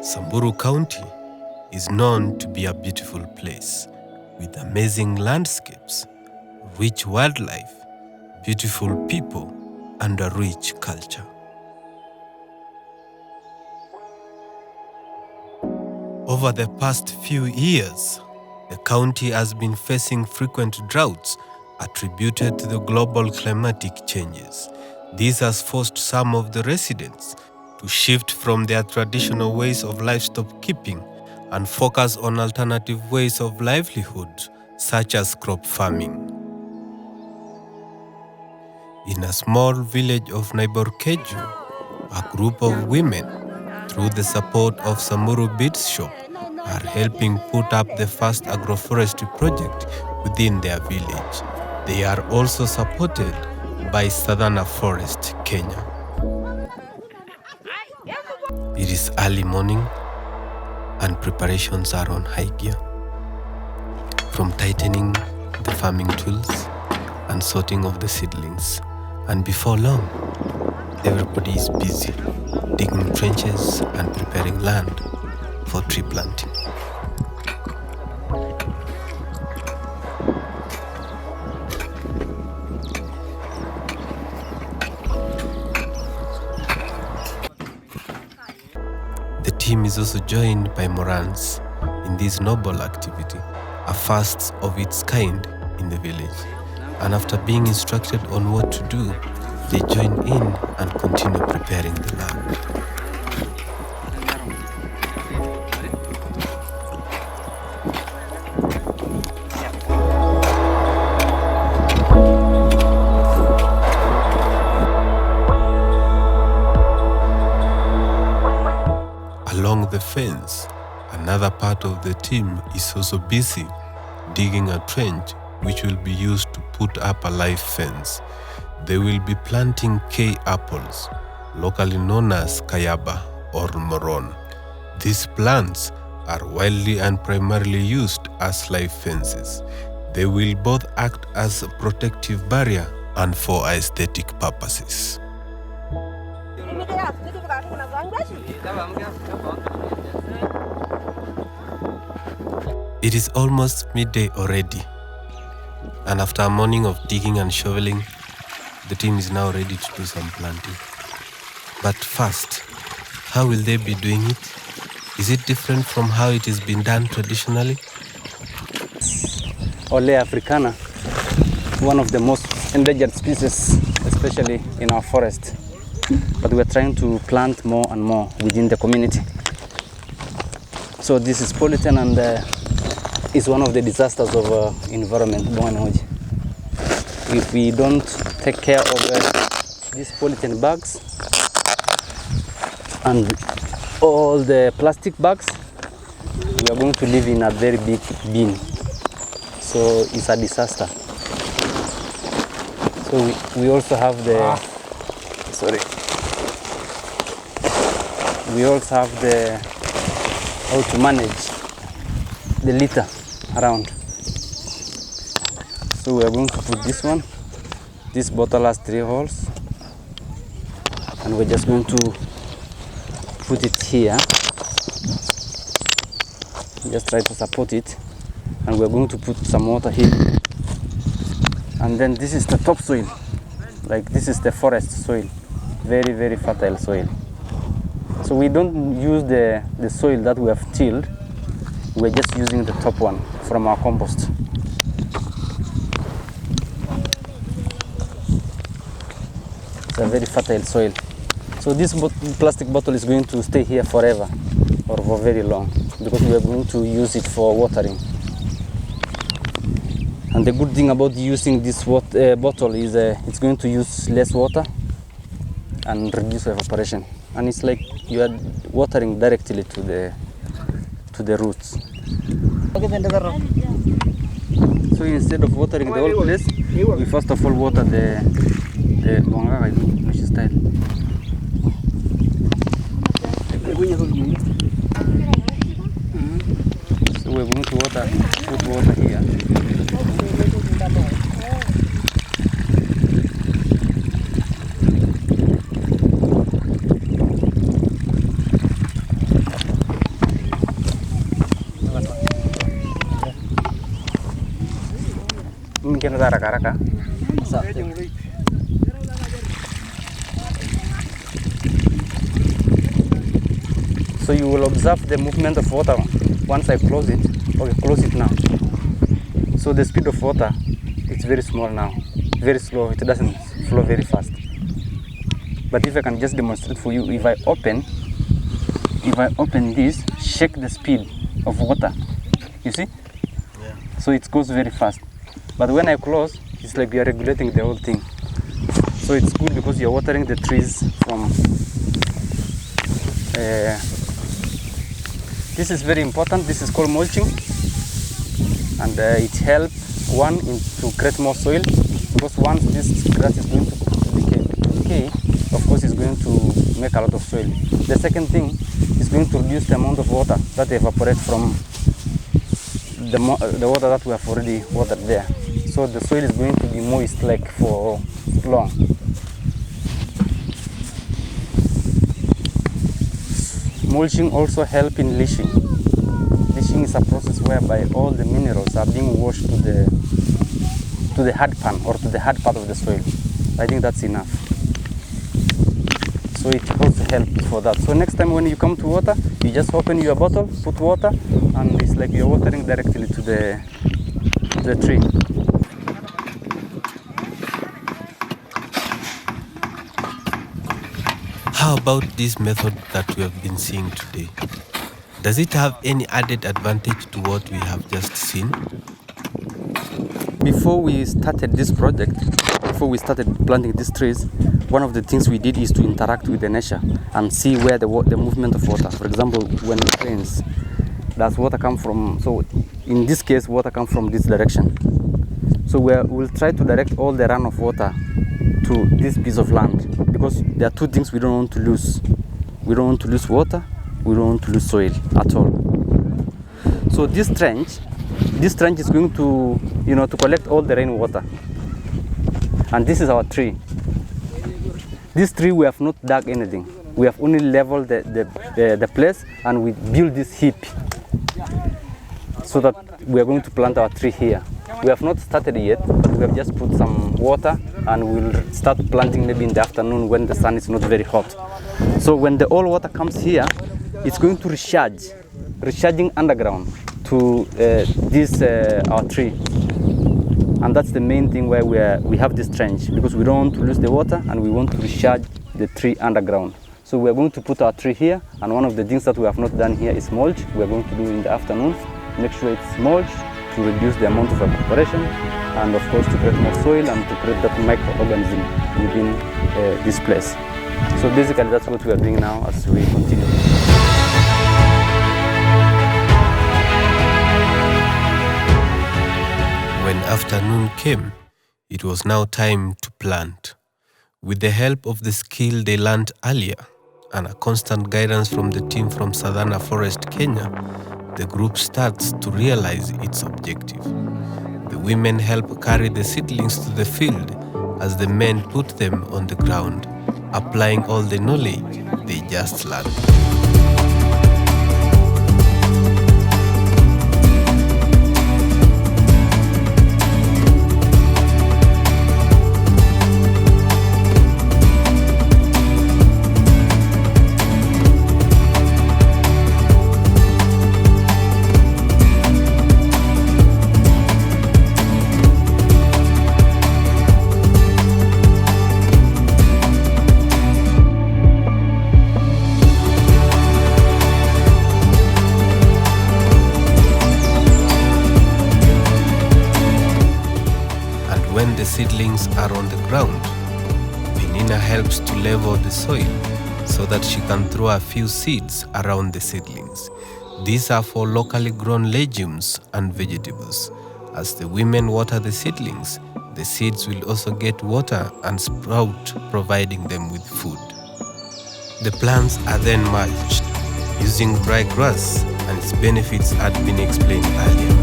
Samburu County is known to be a beautiful place with amazing landscapes, rich wildlife, beautiful people, and a rich culture. Over the past few years, the county has been facing frequent droughts attributed to the global climatic changes. This has forced some of the residents to shift from their traditional ways of livestock keeping and focus on alternative ways of livelihood, such as crop farming. In a small village of Nairborkeju, a group of women, through the support of Samburu Beads Shop, are helping put up the first agroforestry project within their village. They are also supported by Southern Forest, Kenya. It is early morning and preparations are on high gear. From tightening the farming tools and sorting of the seedlings. And before long, everybody is busy digging trenches and preparing land for tree planting. The team is also joined by Morans in this noble activity, a first of its kind in the village. And after being instructed on what to do, they join in and continue preparing the land. Along the fence, another part of the team is also busy digging a trench which will be used to put up a live fence. They will be planting K apples, locally known as kayaba or moron. These plants are widely and primarily used as live fences. They will both act as a protective barrier and for aesthetic purposes. It is almost midday already, and after a morning of digging and shoveling, the team is now ready to do some planting. But first, how will they be doing it? Is it different from how it has been done traditionally? Ole africana, one of the most endangered species, especially in our forest. But we are trying to plant more and more within the community. So this is polythene and is one of the disasters of environment. If we don't take care of these polythene bags and all the plastic bags, we are going to live in a very big bin. So it's a disaster. So we also have the we also have the how to manage the litter around. So we are going to put this one. This bottle has 3 holes, and we're just going to put it here. Just try to support it, and we're going to put some water here. And then this is the topsoil. Like this is the forest soil, very, very fertile soil. So we don't use the soil that we have tilled. We're just using the top one from our compost. It's a very fertile soil. So this plastic bottle is going to stay here forever or for very long because we are going to use it for watering. And the good thing about using this bottle is it's going to use less water and reduce evaporation. And it's like you are watering directly to the roots. So instead of watering the whole place, we first of all water the style. So we're going to put water here. kienda haraka haraka. So you will observe the movement of water once I close it. Okay, close it now. So the speed of water, it's very small now, very slow. It doesn't flow very fast. But if I can just demonstrate for you, if I open this, shake the speed of water. You see? Yeah. So it goes very fast. But when I close, it's like we are regulating the whole thing. So it's good because you're watering the trees from. This is very important. This is called mulching, and it helps to create more soil, because once this grass is going to decay, of course, it's going to make a lot of soil. The second thing is going to reduce the amount of water that evaporates from the water that we have already watered there. So the soil is going to be moist like for long. Mulching also helps in leaching. Leaching is a process whereby all the minerals are being washed to the hard pan or to the hard part of the soil. I think that's enough. So it also helps for that. So next time when you come to water, you just open your bottle, put water, and it's like you're watering directly to the tree. How about this method that we have been seeing today? Does it have any added advantage to what we have just seen? Before we started this project, before we started planting these trees, one of the things we did is to interact with the nature and see where the movement of water. For example, when it rains, does water come from? So in this case, water comes from this direction. So we'll try to direct all the run of water to this piece of land, because there are two things we don't want to lose. We don't want to lose water, we don't want to lose soil at all. So this trench is going to, to collect all the rainwater. And this is our tree. This tree, we have not dug anything. We have only leveled the place, and we built this heap so that we are going to plant our tree here. We have not started yet, but we have just put some water, and we'll start planting maybe in the afternoon when the sun is not very hot. So when the old water comes here, it's going to recharging underground to our tree. And that's the main thing where we have this trench, because we don't want to lose the water and we want to recharge the tree underground. So we're going to put our tree here, and one of the things that we have not done here is mulch. We're going to do in the afternoon, make sure it's mulch to reduce the amount of evaporation, and of course to create more soil and to create that microorganism within this place. So basically that's what we are doing now as we continue. When afternoon came, it was now time to plant. With the help of the skill they learned earlier and a constant guidance from the team from Southern Forest, Kenya, the group starts to realize its objective. The women help carry the seedlings to the field as the men put them on the ground, applying all the knowledge they just learned. When the seedlings are on the ground, Penina helps to level the soil so that she can throw a few seeds around the seedlings. These are for locally grown legumes and vegetables. As the women water the seedlings, the seeds will also get water and sprout, providing them with food. The plants are then mulched using dry grass, and its benefits had been explained earlier.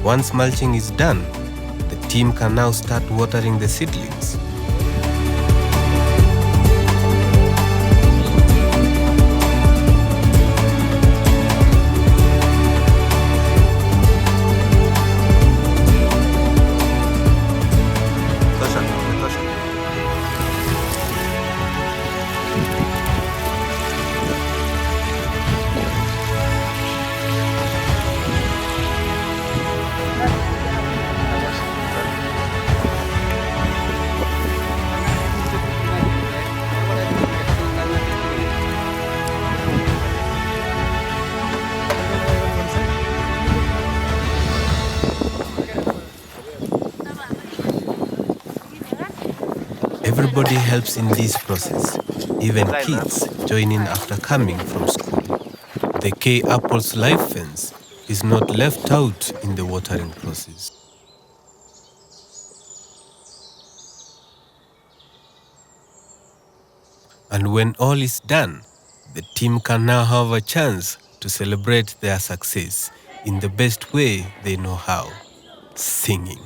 Once mulching is done, the team can now start watering the seedlings. Everybody helps in this process, even kids join in after coming from school. The K apple's live fence is not left out in the watering process. And when all is done, the team can now have a chance to celebrate their success in the best way they know how, singing.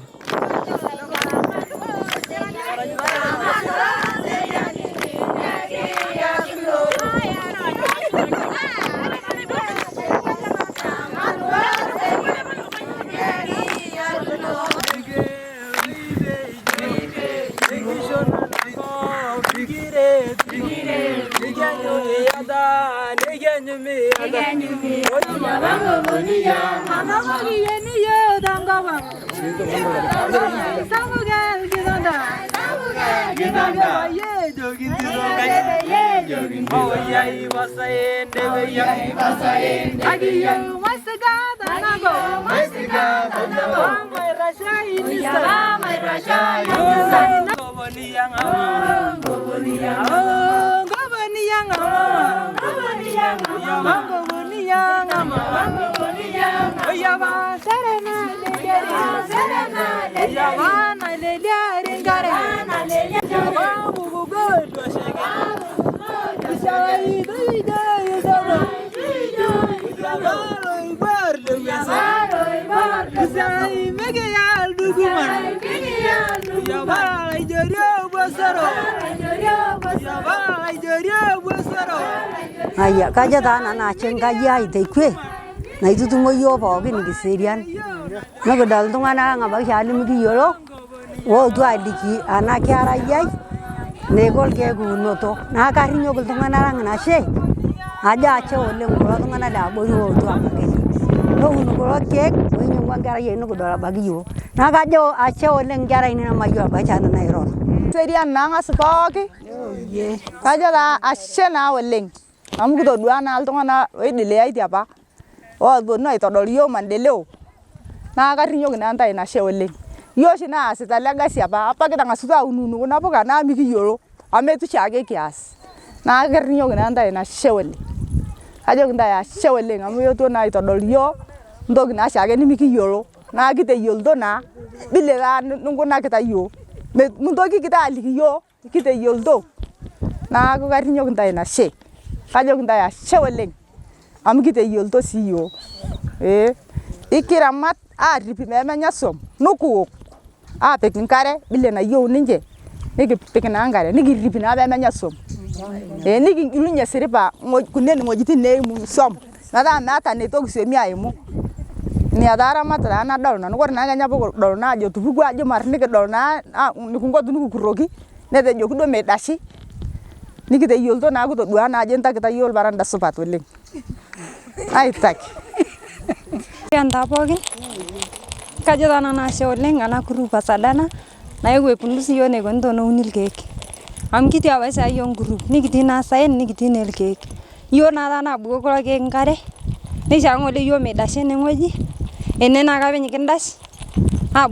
Aya kaja dana na chenga ya itekwe na itutumo yo bogi ni Syrian na godal tungana nga ba shali migi yoro wo tu adiki ana kyara yai ne gol ke gunoto na ka rinyo gol tungana na she aja che ole ngoro tungana da bo yo tu amake no unu gol ke wenyu ngara ye no godal bagi yo na ka jo a che ole ngara ni na mayo ba chana na iro Syrian na nga skoki ye kaja da ashe na oleng am gudo duana altongana wedele ai tiapa o bo no itodol yo mandeleo na ka rinyo gina ntai na she oleng yo shina asita legacy apa kita ngasuta ununu na poka na miki yoro ametu chage kias na ka rinyo gina ntai na she oleng ajo ginda ya she oleng am yo to na itodol yo ndo gina chage ni miki yoro na kite yoldo na bile ga nunguna kita yo mundoki kita aliki yo kite yoldo na ka rinyo ginda na she kajo ginda ya she oleng am kite yoldo si yo ikiramat ripi memenya som nuku pek nkare bile na yo ninje niki pek na ngare niki ripi na memenya som niki ilunya siripa kunen ngojiti ne mu som na da mata ne to kusemi aimu ni adara mata na dol na ngor na ganya bo dol na jo tubu gwa jo mar niki dol na niku ngodu nuku kuroki ne de jo kudo me dashi niki te yolto na kudo dua na jenta kita yol baranda supat weling ai tak Anda pokin kajo dana na shawleng ana kuru pasadana na yewe pundusi yone gondo no unil cake am kiti awasa yon group nikiti na saen nikiti nel cake yo na dana bugo ko ke ngare ni changole yo me dashe ne ngoji ene na ga benyi kindash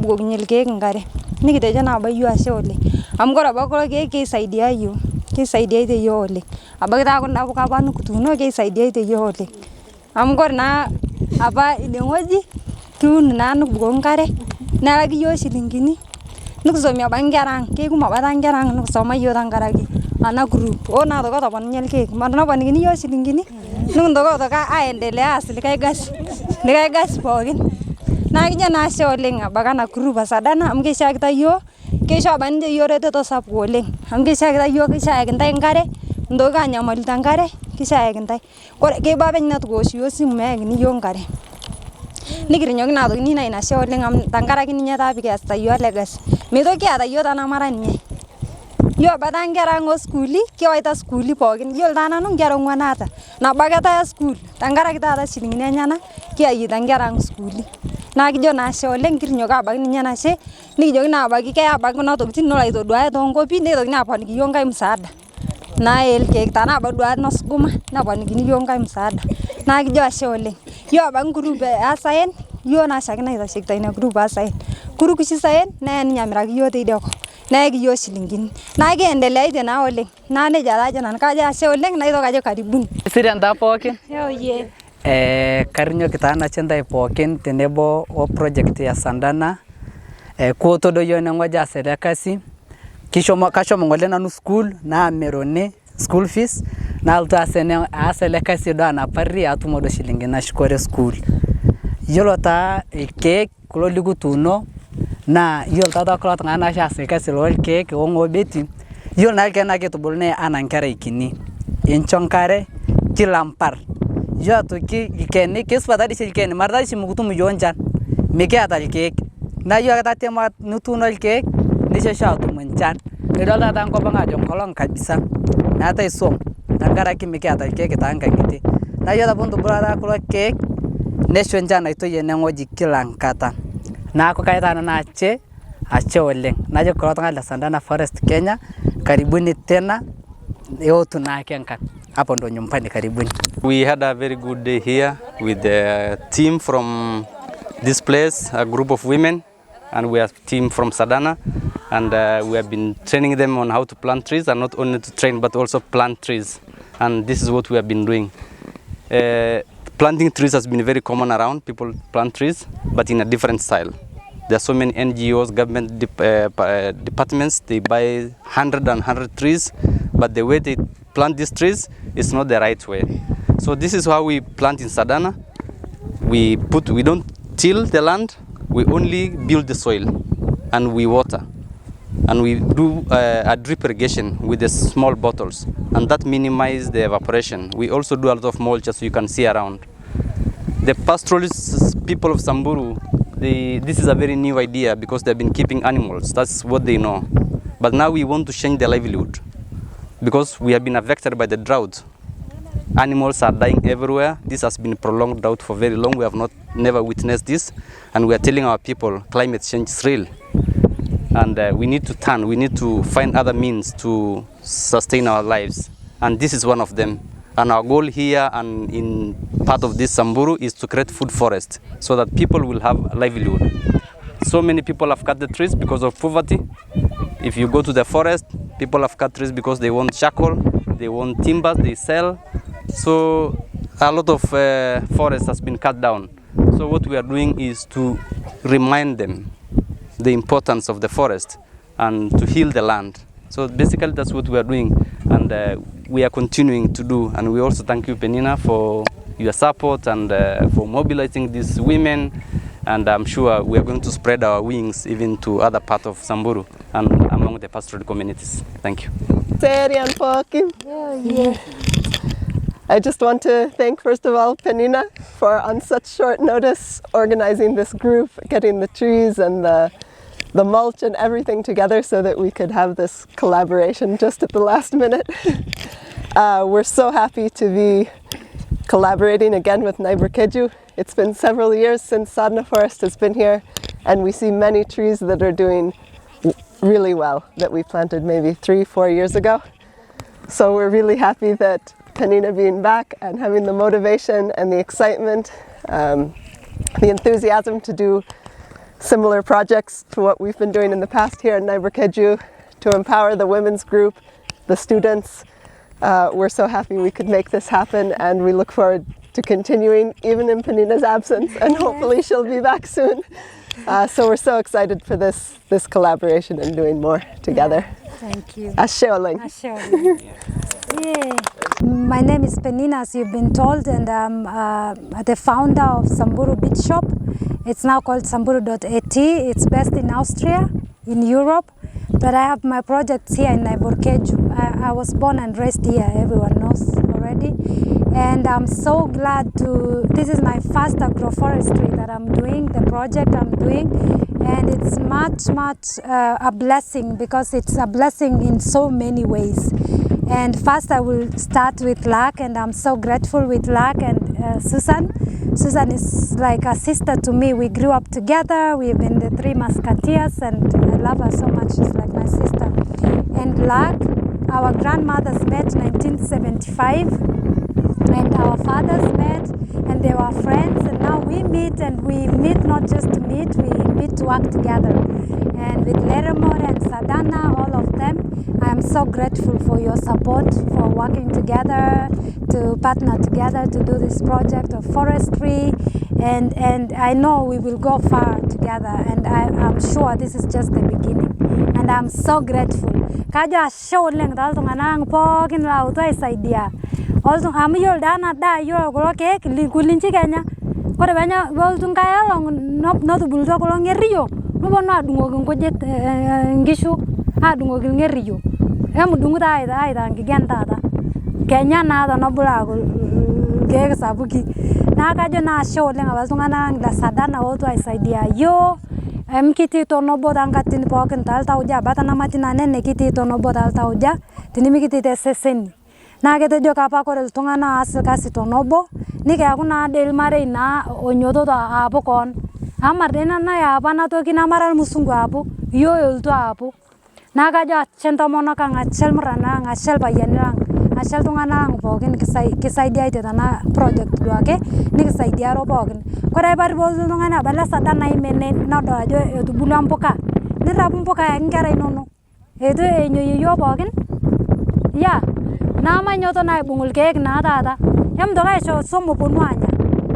bugo nyel cake ngare nikite jana ba yo ashole am gora ba ko ke saidia yo ke saidia ite yo ole abagita ko na ka banu kutuno ke saidia ite yo ole am gor na apa ile ngoji kiun na nuk bugo ngare na lagi yo silingini nuk so mi abangarang ke kuma badangarang nuk so ma yo dangaragi ana group o na to ko ban nyel ke man na ban gini yo silingini nuk ndo ko to ka aendelea asili kai gas pogin naa kijo naa ashe oleng abaki ena group esadana amu keishiakita yiok keisho apa ninche yiok reteto sapuk oleng amu keishiakita yiok keishiaki ntae nkare mintoki anyamalu tenkare keishiaki ntae kore keiba apa ninye netukuwosh yiok simu meyakini yiok nkare nikirinyoki naa aitoki naa ina ashe oleng amu tenkaraki ninye taa pikiasita yiok ele kasi meitoki kiata yiok tanamara ninye yiok bata nkera ang oskuuli kiwaita skuuli pookin yiolo taa nanu nkera ong'uan aata nabo ake etaya skuul tenkaraki taata shilingini enyenak kiyayieta nkera ang skuuli naa kijo naa ashe oleng kirinyoki abaki ninye enashe nikijoki naa abaki keya abaki kuna tokitin nolo aitoduaya toonkopi neitokini aponiki yiok nkae msaada naa elkeek tanaa abaki duake nosuguma neponikini yiok nkae msaada naa kijo ashe oleng yiok abaki group asaen yiok naa shaake naitashekita ina group asaen kuruk oshi saen neya ninye amiraki yiok teidie kop neyaki yiok shilingini naa kiendeleaitie naa oleng naa nejia taa ajo nanu kajo ashe oleng naitoki ajo karibuni Sirian taa pookin oye karinyoki taa nache ntae pookin tenebo o project ya Sandana kuoto do yiok neng'oji aas ele kasi kashomo ng'ole nanu school naamerone school fees nalotu aas ele kasi do anapari atum do shilingini nashukore school yiolo taa irkeek kulo likituuno naa yiolo taata kulo tung'anak oshi aas irkasi lorkeek ong'obeti yiolo naa irkeek naa kitubuluni anaa nkera ikini incho nkare kila mpar yiolo atoki ilkeni keisupat taa dii ilkeni mara taa mikitum yiok nchan mikiata irkeek naa yiok ake tatema nituuno irkeek nishosho atum nchan idol taata nkop ang ajo nkolong kabisa meetai swam tenkaraki mikiata irkeek taa nkang'itie naa yiolo apa ntubulu taata kulo keek nesho nchan naitoyio eneng'oji kila nkata naaku kaitaa nanu ashe oleng najo kulo tung'anak le Sandana Forest Kenya karibuni tena eotu naake enkan hapo ndo nyumbani karibuni. We had a very good day here with the team from this place, a group of women, and we are a team from Sandana, and we have been training them on how to plant trees, and not only to train but also plant trees, and this is what we have been doing. Planting trees has been very common around. People plant trees, but in a different style. There are so many NGOs, government departments, they buy 100 trees, but the way they plant these trees is not the right way. So this is how we plant in Sandana. We don't till the land, we only build the soil and we water. And we do a drip irrigation with the small bottles, and that minimizes the evaporation. We also do a lot of mulch, as you can see around. The pastoralist people of Samburu, this is a very new idea because they've been keeping animals. That's what they know. But now we want to change their livelihood because we have been affected by the drought. Animals are dying everywhere. This has been a prolonged drought for very long. We have never witnessed this, and we are telling our people climate change is real. And we need to turn, we need to find other means to sustain our lives. And this is one of them. And our goal here and in part of this Samburu is to create food forest so that people will have a livelihood. So many people have cut the trees because of poverty. If you go to the forest, people have cut trees because they want charcoal, they want timber, they sell. So a lot of forest has been cut down. So what we are doing is to remind them the importance of the forest and to heal the land. So basically that's what we are doing, and we are continuing to do. And we also thank you, Penina, for your support and for mobilizing these women. And I'm sure we are going to spread our wings even to other parts of Samburu and among the pastoral communities. Thank you. I just want to thank, first of all, Penina for, on such short notice, organizing this group, getting the trees and the mulch and everything together so that we could have this collaboration just at the last minute. We're so happy to be collaborating again with Nairborkeju. It's been several years since Sandana Forest has been here, and we see many trees that are doing really well that we planted maybe 3-4 years ago. So we're really happy that Penina being back and having the motivation and the excitement, the enthusiasm to do similar projects to what we've been doing in the past here in Nairborkeju to empower the women's group, the students. We're so happy we could make this happen, and we look forward to continuing even in Penina's absence, and hopefully she'll be back soon. So we're so excited for this collaboration and doing more together. Thank you. Ashe oleng. Ashe oleng. My name is Penina, as you've been told, and I'm the founder of Samburu Beach Shop. It's now called Samburu.at. It's based in Austria, in Europe, but I have my projects here in Nairborkeju. I was born and raised here, everyone knows already. And I'm so glad this is my first agroforestry that I'm doing, the project I'm doing. And it's much a blessing, because it's a blessing in so many ways. And first I will start with Lark, and I'm so grateful with Lark and Susan. Susan is like a sister to me. We grew up together, we've been the Three Musketeers, and I love her so much. She's like my sister. And Lark, our grandmothers met in 1975, and our fathers met, and they were friends, and now we meet, and we meet not just to meet, we meet to work together. And with Leremore and Sadana, all of them, I am so grateful for your support, for working together, to partner together to do this project of forestry. And I know we will go far together, and I'm sure this is just the beginning. And I'm so grateful. Kaja show leng dal tunganang po kin lau tu idea. Also am yol dana da yo goloke kulinchi kenya. Kore banya bol tung kaya long no tu bulto kolong ngeriyo. No bono adungo ngojet ngishu adungo ngeriyo. Em dungu da ngigenta da. Kenya na da no bula ke sabuki. Na kajo na show leng abal tunganang la sadana otu idea yo. Kiti tono boda ngatin poken tal tauja batana matina nene kiti tono boda tauja tinimi kiti te seseni na kete joka pa korel tungana as kasi tonobo ni ka kuna del mare na onyodo da apo kon amar dena na ya bana to kina maral musungu apo yo to apo na ka ja chento mono ka ngachel mrana ngachel bayanang ngachel tungana poken kisai dia ite na project duake ni kisai dia ro poken kore bar bol tungana bala sadana imene no do ajo tu bulampoka ni rapumpoka ngara inono edo enyo yo poken ya na ma nyoto na bungul kek na dada yam do ga show somo ponwanya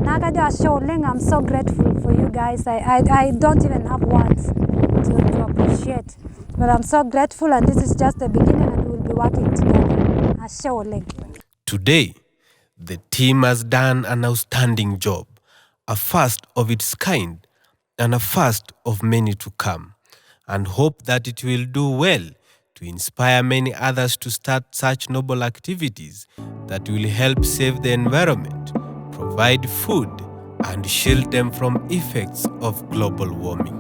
na ka ja show leng. I'm so grateful for you guys. I don't even have words to appreciate, but I'm so grateful, and this is just the beginning, and we will be working together. I show leng. Today, the team has done an outstanding job, a first of its kind and a first of many to come, and hope that it will do well to inspire many others to start such noble activities that will help save the environment, provide food, and shield them from effects of global warming.